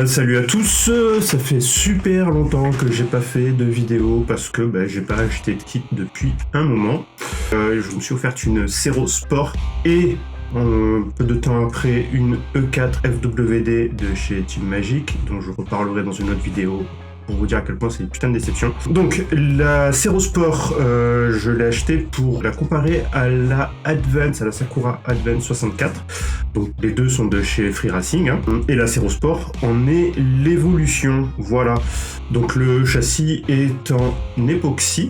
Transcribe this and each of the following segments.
Salut à tous, ça fait super longtemps que j'ai pas fait de vidéo parce que j'ai pas acheté de kit depuis un moment. Je me suis offert une Cero Sport et peu de temps après une E4 FWD de chez Team Magic, dont je reparlerai dans une autre vidéo pour vous dire à quel point c'est une putain de déception. Donc la Cero Sport, je l'ai acheté pour la comparer à la Advance, à la Sakura Advance 64. Donc les deux sont de chez Free Racing, hein. Et la Cero Sport en est l'évolution, voilà. Donc le châssis est en époxy.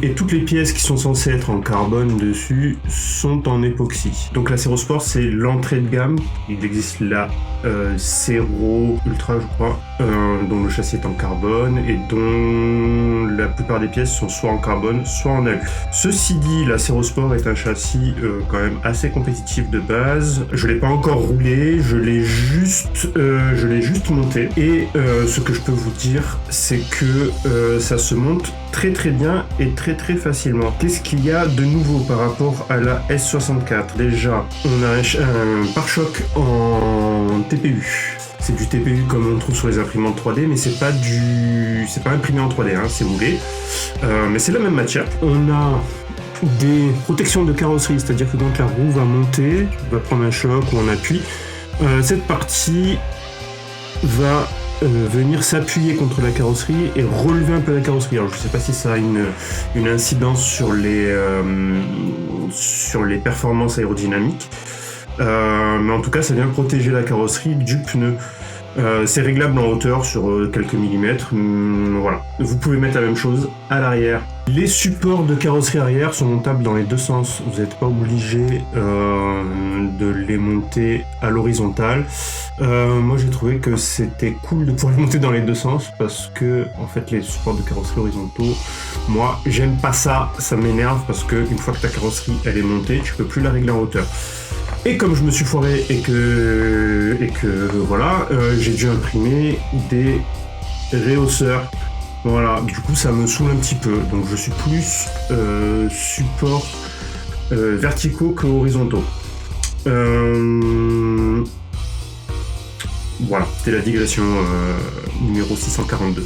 Et toutes les pièces qui sont censées être en carbone dessus sont en époxy. Donc la Cero Sport, c'est l'entrée de gamme. Il existe la Cero Ultra, je crois, dont le châssis est en carbone et dont la plupart des pièces sont soit en carbone, soit en alu. Ceci dit, la Cero Sport est un châssis quand même assez compétitif de base. Je l'ai pas encore roulé, je l'ai juste monté. Et ce que je peux vous dire, c'est que ça se monte très très bien et très très facilement. Qu'est-ce qu'il y a de nouveau par rapport à la S64? Déjà, on a un pare-choc en TPU. C'est du TPU comme on trouve sur les imprimantes 3D, mais c'est pas imprimé en 3D, hein, c'est moulé. Mais c'est la même matière. On a des protections de carrosserie, c'est-à-dire que quand la roue va monter, va prendre un choc ou un appui, cette partie va venir s'appuyer contre la carrosserie et relever un peu la carrosserie. Alors je sais pas si ça a une incidence sur les performances aérodynamiques, mais en tout cas ça vient protéger la carrosserie du pneu. C'est réglable en hauteur sur quelques millimètres, voilà. Vous pouvez mettre la même chose à l'arrière. Les supports de carrosserie arrière sont montables dans les deux sens, vous n'êtes pas obligé de les monter à l'horizontale. Moi j'ai trouvé que c'était cool de pouvoir les monter dans les deux sens parce que en fait les supports de carrosserie horizontaux, moi j'aime pas ça, ça m'énerve parce que une fois que ta carrosserie elle est montée, tu peux plus la régler en hauteur. Et comme je me suis foiré et que voilà, j'ai dû imprimer des réhausseurs. Voilà, du coup ça me saoule un petit peu. Donc je suis plus support verticaux que horizontaux. Voilà, c'était la digression numéro 642.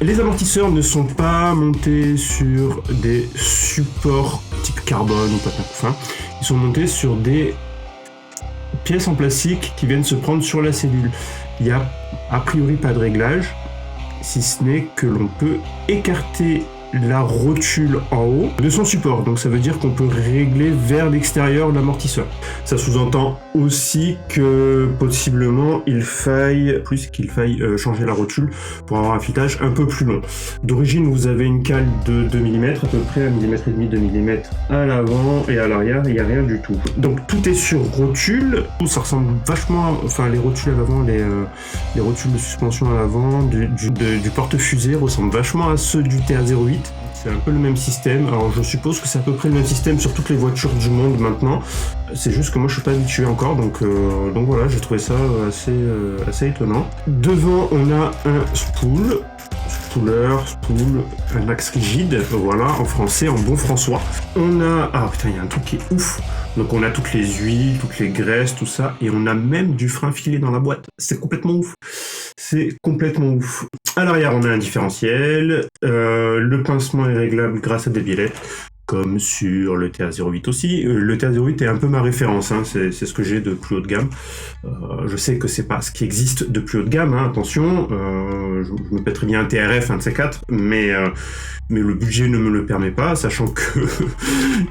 Les amortisseurs ne sont pas montés sur des supports type carbone ou patin couffin. Ils sont montés sur des pièces en plastique qui viennent se prendre sur la cellule. Il n'y a a priori pas de réglage, si ce n'est que l'on peut écarter la rotule en haut de son support. Donc ça veut dire qu'on peut régler vers l'extérieur l'amortisseur. Ça sous-entend aussi que possiblement il faille changer la rotule pour avoir un filetage un peu plus long. D'origine, vous avez une cale de 2 mm, à peu près 1,5 mm, 2 mm à l'avant, et à l'arrière, il n'y a rien du tout. Donc tout est sur rotule. Ça ressemble vachement, enfin les rotules à l'avant, les rotules de suspension à l'avant du porte-fusée ressemblent vachement à ceux du TR08. C'est un peu le même système. Alors je suppose que c'est à peu près le même système sur toutes les voitures du monde maintenant. C'est juste que moi je suis pas habitué encore, donc voilà, j'ai trouvé ça assez étonnant. Devant on a un spool, un axe rigide, voilà, en français, en bon François. On a, ah putain, il y a un truc qui est ouf. Donc on a toutes les huiles, toutes les graisses, tout ça, et on a même du frein filé dans la boîte. C'est complètement ouf. C'est complètement ouf. À l'arrière, on a un différentiel. Le pincement est réglable grâce à des biellets, comme sur le TR08 aussi. Le TR08 est un peu ma référence, hein. C'est ce que j'ai de plus haut de gamme. Je sais que c'est pas ce qui existe de plus haut de gamme, hein, attention. Je me pèterais bien un TRF, un de ces quatre, mais le budget ne me le permet pas, sachant que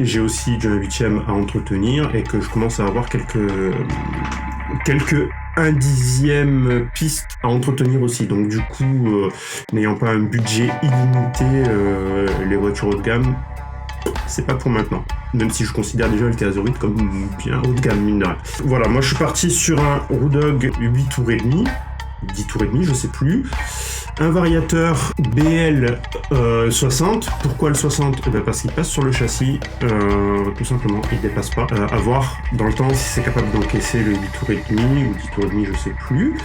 j'ai aussi déjà un 8e à entretenir et que je commence à avoir quelques 1/10 piste à entretenir aussi. Donc du coup, n'ayant pas un budget illimité, les voitures haut de gamme, c'est pas pour maintenant. Même si je considère déjà le TR08 comme bien haut de gamme, mine de rien. Voilà, moi je suis parti sur un Roodog 8 tours et demi, 10 tours et demi, je sais plus. Un variateur BL 60. Pourquoi le 60 ? Parce qu'il passe sur le châssis, tout simplement, il dépasse pas. À voir dans le temps si c'est capable d'encaisser le 8 tours et demi ou 10 tours et demi, je sais plus.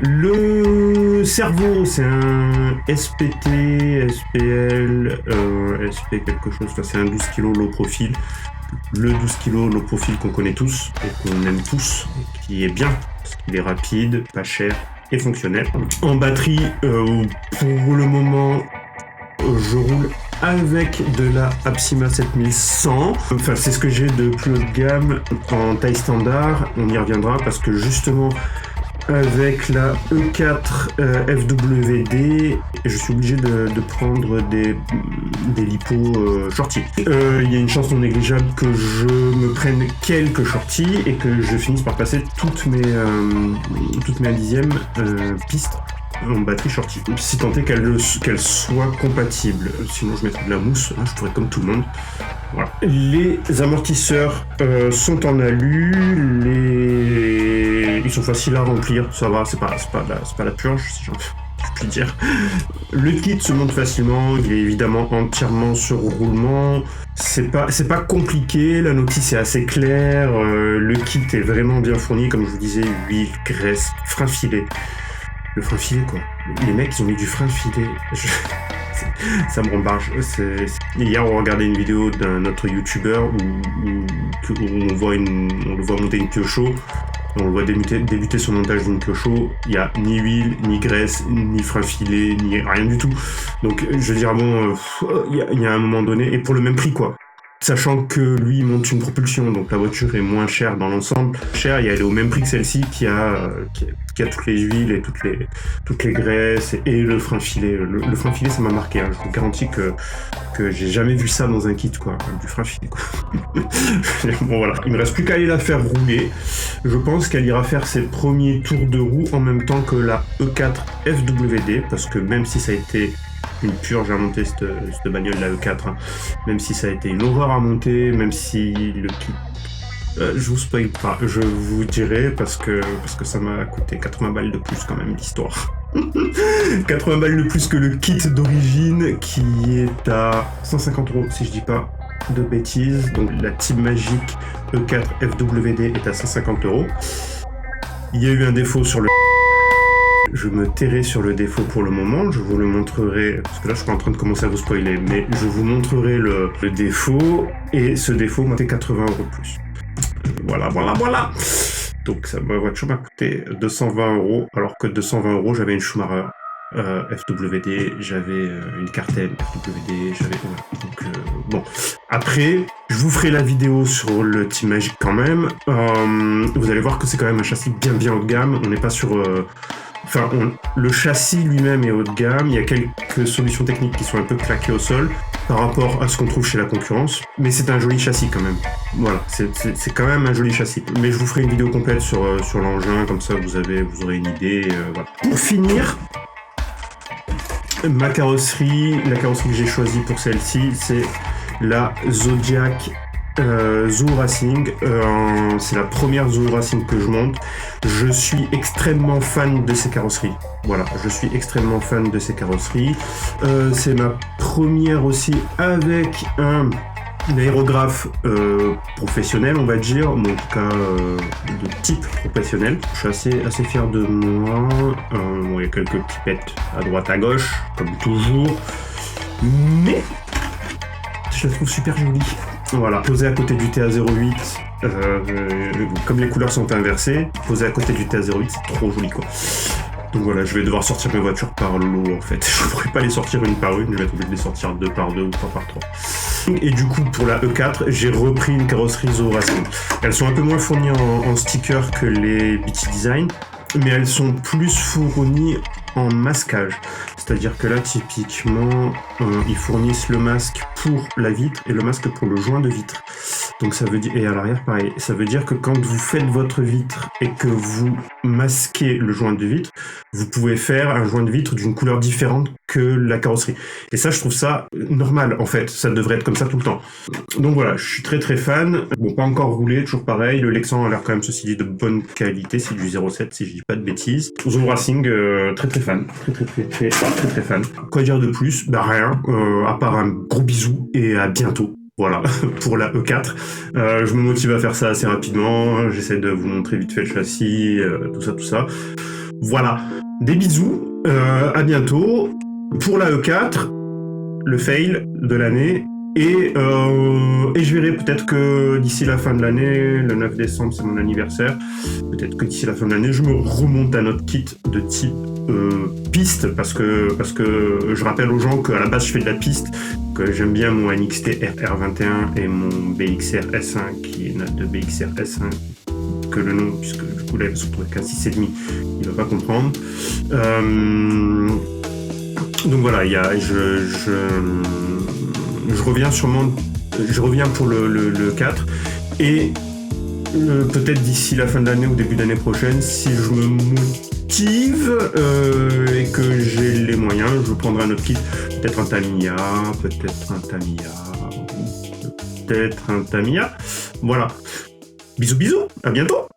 Le cerveau, c'est un SPT, SPL, SP quelque chose, enfin, c'est un 12 kg low profile. Le 12 kg low profile qu'on connaît tous et qu'on aime tous, et qui est bien. Il est rapide, pas cher et fonctionnel. En batterie, pour le moment, je roule avec de la Apsima 7100. Enfin, c'est ce que j'ai de plus haut de gamme en taille standard. On y reviendra parce que justement, avec la E4 FWD, je suis obligé de prendre des lipos shorty. Il y a une chance non négligeable que je me prenne quelques shorties et que je finisse par passer toutes mes 1/10 pistes en batterie shorty, si tant est qu'elle soit compatible. Sinon je mettrais de la mousse, hein, je pourrais comme tout le monde. Voilà. Les amortisseurs sont en alu, ils sont faciles à remplir, ça va, c'est pas la purge, si je puis dire. Le kit se monte facilement, il est évidemment entièrement sur roulement. C'est pas compliqué, la notice est assez claire, le kit est vraiment bien fourni, comme je vous disais, huile, graisse, frein filet. Le frein filet, quoi. Les mecs, ils ont mis du frein filet. Ça me rend barge. Hier, on regardait une vidéo d'un autre youtubeur où on le voit monter une piocho. On le voit débuter son montage d'une piocho. Il n'y a ni huile, ni graisse, ni frein filet, ni rien du tout. Donc, je veux dire, bon, il y a un moment donné, et pour le même prix, quoi. Sachant que lui il monte une propulsion, donc la voiture est moins chère dans l'ensemble. Chère, elle est au même prix que celle-ci qui a toutes les huiles et toutes les graisses et le frein filet. Le frein filet, ça m'a marqué. Hein. Je vous garantis que j'ai jamais vu ça dans un kit, quoi. Du frein filet, quoi. Bon voilà, il me reste plus qu'à aller la faire rouler. Je pense qu'elle ira faire ses premiers tours de roue en même temps que la E4 FWD, parce que même si ça a été une purge à monter cette bagnole, la E4, hein. Même si ça a été une horreur à monter, même si le kit... je vous spoil pas, je vous dirai parce que ça m'a coûté 80 balles de plus quand même l'histoire. 80 balles de plus que le kit d'origine qui est à 150 € si je dis pas de bêtises. Donc la Team Magic E4 FWD est à 150 €. Il y a eu un défaut sur le... Je me tairai sur le défaut pour le moment, je vous le montrerai, parce que là je suis pas en train de commencer à vous spoiler, mais je vous montrerai le défaut, et ce défaut m'a fait 80 € de plus. Voilà. Donc ma voiture m'a coûté 220 €, alors que 220 €, j'avais une Schumacher FWD, j'avais une Cartel FWD, donc bon. Après, je vous ferai la vidéo sur le Team Magic quand même. Vous allez voir que c'est quand même un châssis bien haut de gamme, on n'est pas sur... le châssis lui-même est haut de gamme, il y a quelques solutions techniques qui sont un peu claquées au sol par rapport à ce qu'on trouve chez la concurrence, mais c'est un joli châssis quand même. Voilà, c'est quand même un joli châssis. Mais je vous ferai une vidéo complète sur l'engin, comme ça vous aurez une idée. Voilà. Pour finir, ma carrosserie, la carrosserie que j'ai choisie pour celle-ci, c'est la Zodiac Zoo Racing. C'est la première Zoo Racing que je monte. Je suis extrêmement fan de ces carrosseries. Voilà, je suis extrêmement fan de ces carrosseries. C'est ma première aussi avec un aérographe professionnel, on va dire, ou en tout cas de type professionnel. Je suis assez fier de moi. Bon, il y a quelques petits pets à droite à gauche, comme toujours, mais je la trouve super jolie. Voilà, posé à côté du TA08, comme les couleurs sont inversées, posé à côté du TA08, c'est trop joli, quoi. Donc voilà, je vais devoir sortir mes voitures par lot, en fait. Je ne pourrais pas les sortir une par une, je vais être obligé de les sortir 2 par 2 ou 3 par 3. Et du coup, pour la E4, j'ai repris une carrosserie Zoo Racing. Elles sont un peu moins fournies en stickers que les BT Design, mais elles sont plus fournies en masquage. C'est-à-dire que là, typiquement, ils fournissent le masque pour la vitre et le masque pour le joint de vitre. Donc ça veut dire, et à l'arrière pareil, ça veut dire que quand vous faites votre vitre et que vous masquez le joint de vitre, vous pouvez faire un joint de vitre d'une couleur différente que la carrosserie. Et ça, je trouve ça normal, en fait. Ça devrait être comme ça tout le temps. Donc voilà, je suis très fan. Bon, pas encore roulé, toujours pareil. Le Lexan a l'air quand même, ceci dit, de bonne qualité. C'est du 07, si je dis pas de bêtises. Zoo Racing, très fan. Très fan. Quoi dire de plus? Bah rien, à part un gros bisou et à bientôt. Voilà, pour la E4. Je me motive à faire ça assez rapidement. J'essaie de vous montrer vite fait le châssis, tout ça. Voilà, des bisous, à bientôt. Pour la E4, le fail de l'année Et je verrai peut-être que d'ici la fin de l'année, le 9 décembre c'est mon anniversaire, peut-être que d'ici la fin de l'année je me remonte à notre kit de type piste, parce que je rappelle aux gens qu'à la base je fais de la piste, que j'aime bien mon NXT RR21 et mon BXR S1 qui n'a de BXR S1 que le nom, puisque du coup là il va se retrouver qu'à 6,5, il va pas comprendre. Donc voilà, je reviens sûrement, je reviens pour le 4, et peut-être d'ici la fin de l'année ou début d'année prochaine, si je me motive et que j'ai les moyens, je prendrai un autre kit, peut-être un Tamiya, voilà. Bisous, à bientôt.